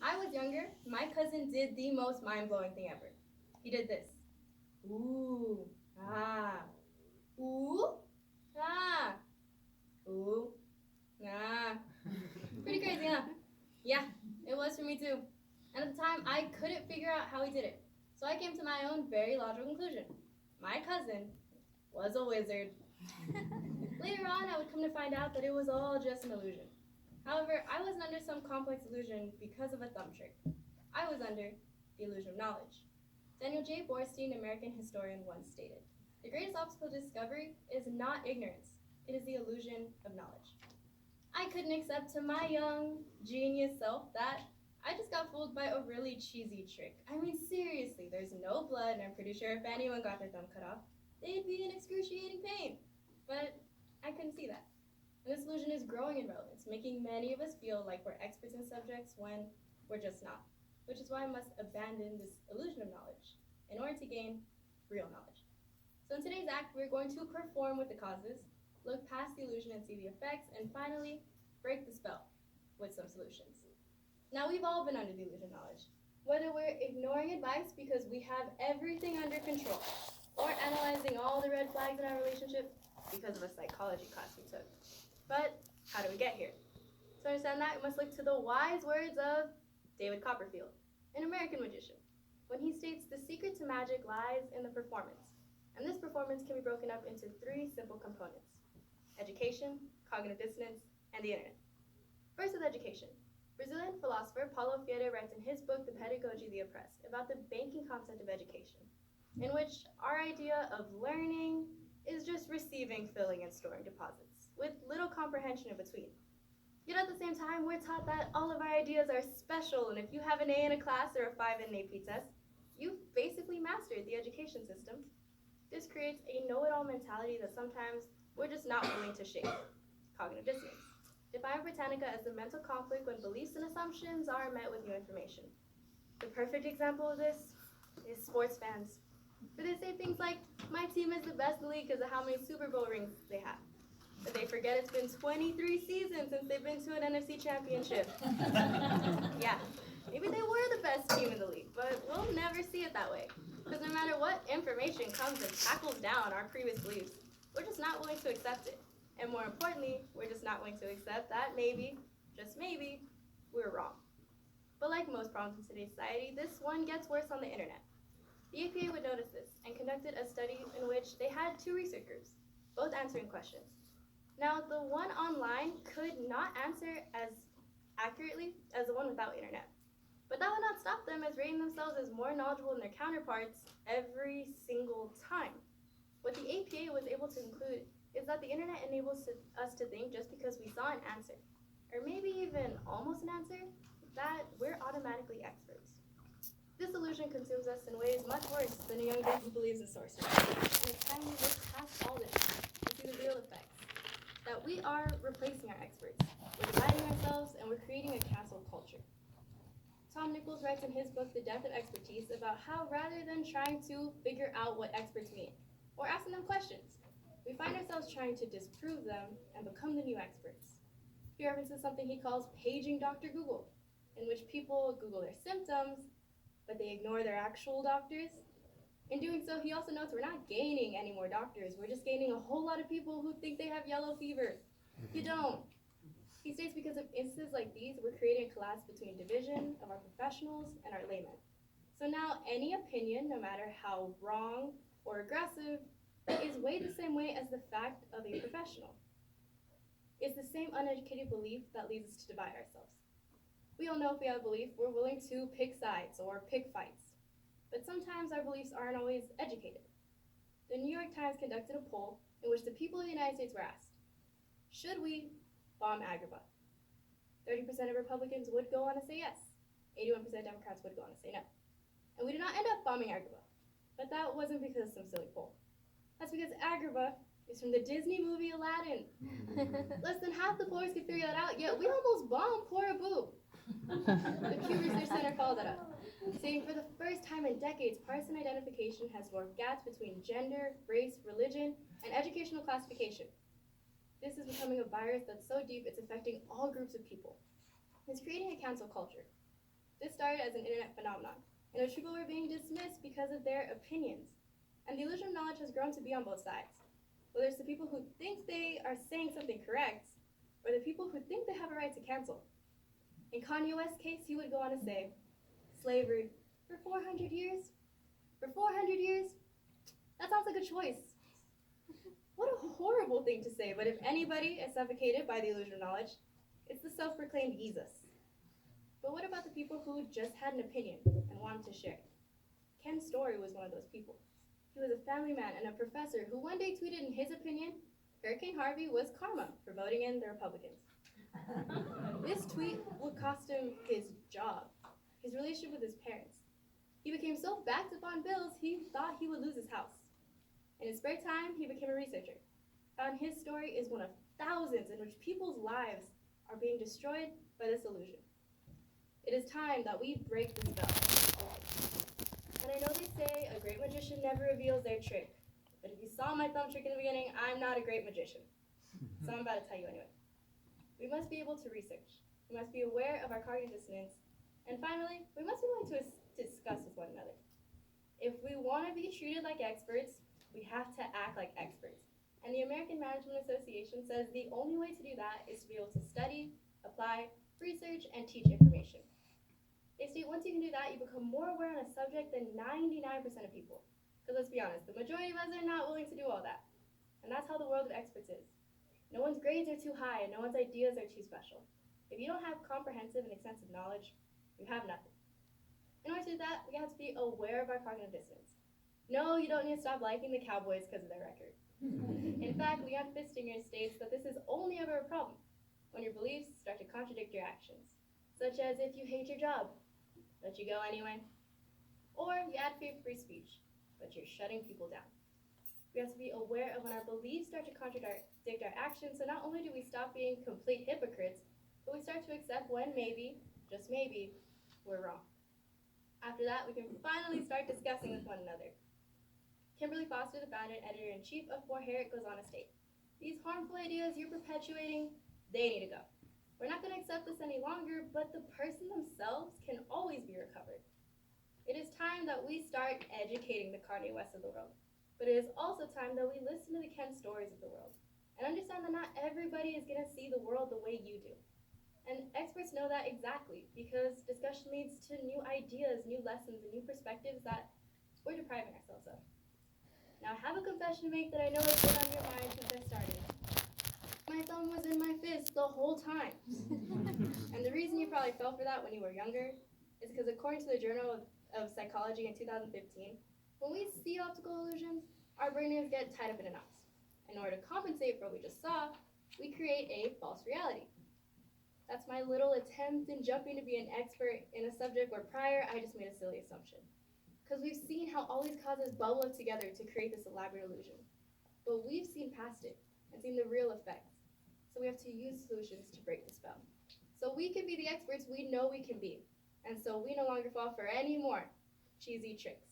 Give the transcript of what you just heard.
I was younger, my cousin did the most mind-blowing thing ever. He did this. Ooh, ah, ooh, ah, ooh, ah. Pretty crazy, huh? Yeah, it was for me too. And at the time, I couldn't figure out how he did it. So I came to my own very logical conclusion. My cousin was a wizard. Later on, I would come to find out that it was all just an illusion. However, I wasn't under some complex illusion because of a thumb trick. I was under the illusion of knowledge. Daniel J. Borstein, American historian, once stated, "The greatest obstacle to discovery is not ignorance, it is the illusion of knowledge." I couldn't accept to my young, genius self that I just got fooled by a really cheesy trick. I mean, seriously, there's no blood, and I'm pretty sure if anyone got their thumb cut off, they'd be in excruciating pain. But I couldn't see that. And this illusion is growing in relevance, making many of us feel like we're experts in subjects when we're just not, which is why I must abandon this illusion of knowledge in order to gain real knowledge. So in today's act, we're going to perform with the causes, look past the illusion and see the effects, and finally, break the spell with some solutions. Now, we've all been under the illusion of knowledge, whether we're ignoring advice because we have everything under control, or analyzing all the red flags in our relationship because of a psychology class we took. But how do we get here? To understand that, we must look to the wise words of David Copperfield, an American magician, when he states the secret to magic lies in the performance. And this performance can be broken up into three simple components: education, cognitive dissonance, and the internet. First with education. Brazilian philosopher Paulo Freire writes in his book, The Pedagogy of the Oppressed, about the banking concept of education, in which our idea of learning is just receiving, filling, and storing deposits, with little comprehension in between. Yet at the same time, we're taught that all of our ideas are special, and if you have an A in a class or a 5 in an AP test, you've basically mastered the education system. This creates a know-it-all mentality that sometimes we're just not willing to shake. Cognitive dissonance. Define Britannica as the mental conflict when beliefs and assumptions are met with new information. The perfect example of this is sports fans. For they say things like, my team is the best in the league because of how many Super Bowl rings they have. But they forget it's been 23 seasons since they've been to an NFC championship. Yeah, maybe they were the best team in the league, but we'll never see it that way. Because no matter what information comes and tackles down our previous beliefs, we're just not willing to accept it. And more importantly, we're just not willing to accept that maybe, just maybe, we're wrong. But like most problems in today's society, this one gets worse on the internet. The APA would notice this and conducted a study in which they had two research groups, both answering questions. Now, the one online could not answer as accurately as the one without internet. But that would not stop them as rating themselves as more knowledgeable than their counterparts every single time. What the APA was able to conclude is that the internet enables us to think just because we saw an answer, or maybe even almost an answer, that we're automatically experts. This illusion consumes us in ways much worse than a young girl who believes in sorcery. And it's time we look past all this and see the real effects. That we are replacing our experts. We're dividing ourselves and we're creating a cancel culture. Tom Nichols writes in his book, The Depth of Expertise, about how rather than trying to figure out what experts mean, or asking them questions, we find ourselves trying to disprove them and become the new experts. He references something he calls paging Dr. Google, in which people Google their symptoms, but they ignore their actual doctors. In doing so, he also notes we're not gaining any more doctors, we're just gaining a whole lot of people who think they have yellow fever. You don't. He states because of instances like these, we're creating a collapse between division of our professionals and our laymen. So now any opinion, no matter how wrong or aggressive, is weighed the same way as the fact of a professional. It's the same uneducated belief that leads us to divide ourselves. We all know if we have a belief, we're willing to pick sides or pick fights. But sometimes our beliefs aren't always educated. The New York Times conducted a poll in which the people of the United States were asked, should we bomb Agrabah? 30% of Republicans would go on to say yes. 81% of Democrats would go on to say no. And we did not end up bombing Agrabah. But that wasn't because of some silly poll. That's because Agrabah is from the Disney movie Aladdin. Less than half the floors could figure that out, yet we almost bombed Poor Abu. The Pew Research Center followed that up, saying for the first time in decades, partisan identification has dwarfed gaps between gender, race, religion, and educational classification. This is becoming a virus that's so deep it's affecting all groups of people. It's creating a cancel culture. This started as an internet phenomenon, in which people were being dismissed because of their opinions. And the illusion of knowledge has grown to be on both sides. Whether it's the people who think they are saying something correct, or the people who think they have a right to cancel. In Kanye West's case, he would go on to say, slavery for 400 years? For 400 years? That sounds like a choice. What a horrible thing to say, but if anybody is suffocated by the illusion of knowledge, it's the self-proclaimed Jesus. But what about the people who just had an opinion and wanted to share? Ken Story was one of those people. He was a family man and a professor who one day tweeted in his opinion, Hurricane Harvey was karma for voting in the Republicans. This tweet would cost him his job, his relationship with his parents. He became so backed up on bills, he thought he would lose his house. In his spare time, he became a researcher. Found his story is one of thousands in which people's lives are being destroyed by this illusion. It is time that we break the spell. And I know they say a great magician never reveals their trick, but if you saw my thumb trick in the beginning, I'm not a great magician. So I'm about to tell you anyway. We must be able to research. We must be aware of our cognitive dissonance. And finally, we must be willing to discuss with one another. If we want to be treated like experts, we have to act like experts. And the American Management Association says the only way to do that is to be able to study, apply, research, and teach information. They state once you can do that, you become more aware on a subject than 99% of people. Because let's be honest, the majority of us are not willing to do all that. And that's how the world of experts is. No one's grades are too high, and no one's ideas are too special. If you don't have comprehensive and extensive knowledge, you have nothing. In order to do that, we have to be aware of our cognitive dissonance. No, you don't need to stop liking the Cowboys because of their record. In fact, Leon Fistinger states that this is only ever a problem when your beliefs start to contradict your actions, such as if you hate your job, but you go anyway, or you advocate free speech, but you're shutting people down. We have to be aware of when our beliefs start to contradict our actions, so not only do we stop being complete hypocrites, but we start to accept when maybe, just maybe, we're wrong. After that, we can finally start discussing with one another. Kimberly Foster, the founder and editor-in-chief of For Hair, goes on to state, these harmful ideas you're perpetuating, they need to go. We're not going to accept this any longer, but the person themselves can always be recovered. It is time that we start educating the Kanye West of the world, but it is also time that we listen to the Ken Stories of the world and understand that not everybody is going to see the world the way you do. And experts know that exactly because discussion leads to new ideas, new lessons, and new perspectives that we're depriving ourselves of. Now, I have a confession to make that I know has been on your mind since I started. My thumb was in my fist the whole time. And the reason you probably fell for that when you were younger is because according to the Journal of Psychology in 2015, when we see optical illusions, our brains get tied up in knots. In order to compensate for what we just saw, we create a false reality. That's my little attempt in jumping to be an expert in a subject where prior I just made a silly assumption. Because we've seen how all these causes bubble up together to create this elaborate illusion. But we've seen past it and seen the real effects. So we have to use solutions to break the spell. So we can be the experts we know we can be. And so we no longer fall for any more cheesy tricks.